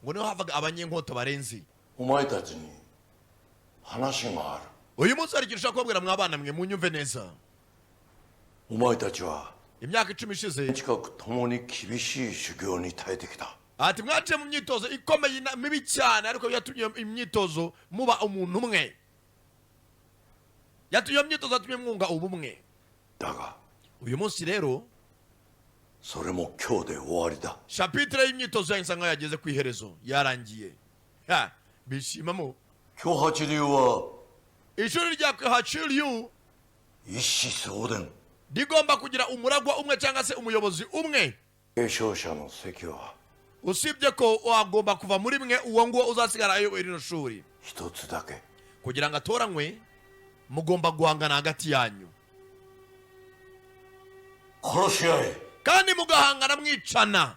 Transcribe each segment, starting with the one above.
ngo niho havaga abanyenkota barenze お前たちに話がある。 uyu munsi hari ikintu ushaka kubabwira mwabana mwe munyumve neza お前たちは imyaka 10 ishize 近く共に厳しい修行に耐えてきた。 ati mwaciye mu myitozo ikomeye mibi cyane ariko yatumye imyitozo muba umuntu umwe yatumye imyitozo yatumye mwunga ubumwe だが uyu munsi rero それも今日で終わりだ。 chapitre y'imyitozo yanyu nsanga yageze ku iherezo yarangiye ha bishimamo 今日八流は ishuri rya Hachiryu 一子相伝。 rigomba kugira umuragwa umwe cyangwa se umuyobozi umwe 継承者の席は usibye ko wagomba kuva muri mwe uwo nguwo uzasigara ayoboye rino shuri 一つだけ。 kugira ngo atoranywe mugomba guhangana hagati yanyu 殺し合え。 kandi mugahangana mwicana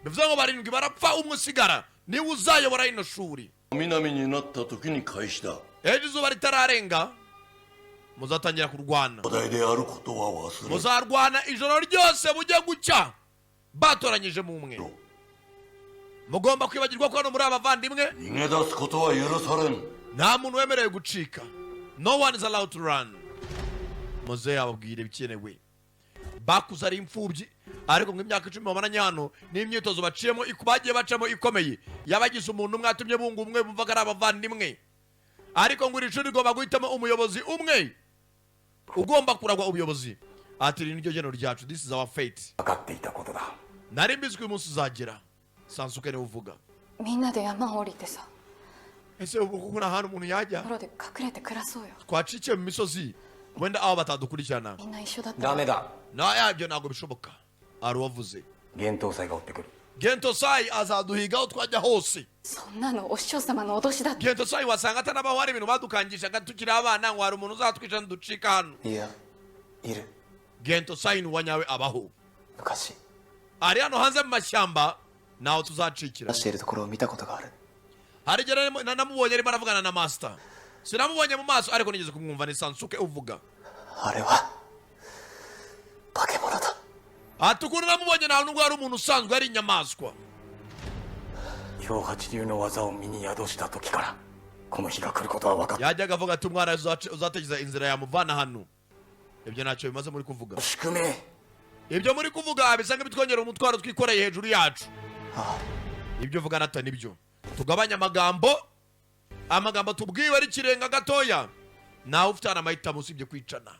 bivuze ngo barindwi barapfa umwe usigara niwe uzayobora rino shuri 南になった時に開始だ。 ejo izuba ritararenga muzatangira kurwana お題であることは忘れ。 muzarwana ijoro ryose bujya gucya batoranyije mu umwe mugomba kwibagirwa ko hano muri abavandimwe 逃げ出すことは許されん。 nta muntu wemerewe gucika no one is allowed to run muze yababwire bikenewe bakuze ari imfubyi ariko ngo imyaka 10 bamaranye hano n'imyitozo baciyemo bagiye bacamo ikomeye yabagize umuntu umwe atumye bunga umwe bumvaga ari abavandimwe ariko ngo iri shuri rigomba guhitamo umuyobozi umwe ugomba kuragwa ubuyobozi ati iri niryo geno ryacu, this is our fate. 分かっていたことだ。 nari mbizi ko uyu munsi uzagera. Sansuke niwe uvuga. みんなで山を降りてさ、 ese ubu kuko nta hantu umuntu yajya ところで隠れて暮らそうよ。 twacikiye mu misozi wenda aho batadukurikirana みんな一緒だったら。 ダメだ。 nayabyo ntabwo bishoboka. ari uwavuze 幻冬祭が追ってくる。 Gentosai azaduhiga aho twajya hose. そんなのお師匠様の脅しだって。 Gentosai wasanga atanabaho hari ibintu badukangishaga tukiri abana ngo hari umuntu uzatwica ntiducika hano. いや、いる。 Gentosai ni uwanyawe abaho. 昔 ari hano hanze mu mashyamba naho tuzacikira. 出しているところを見たことがある。 hari igihe namubonye arimo aravugana na master. sinamubonye mu maso ariko nigeze kumwumva ni Sansuke uvuga. あれは化け物だ。 atukuru namubonye nta nubwo ari umuntu usanzwe ari inyamaswa. 今日八流の技を身に宿した時からこの日が来ることは分かった。 yajyaga avuga ati umwana uzategereza inzira yamuvana hano. ibyo ntacyo bimaze muri kuvuga. 宿命。 ibyo muri kuvuga bisanga bitwongera umutwaro twikoreye hejuru yacu. あ ibyo uvuga nata nibyo. tugabanya amagambo tubwiwe ari kirenga gatoya. nawe ufite amahitamo usibye kwicana.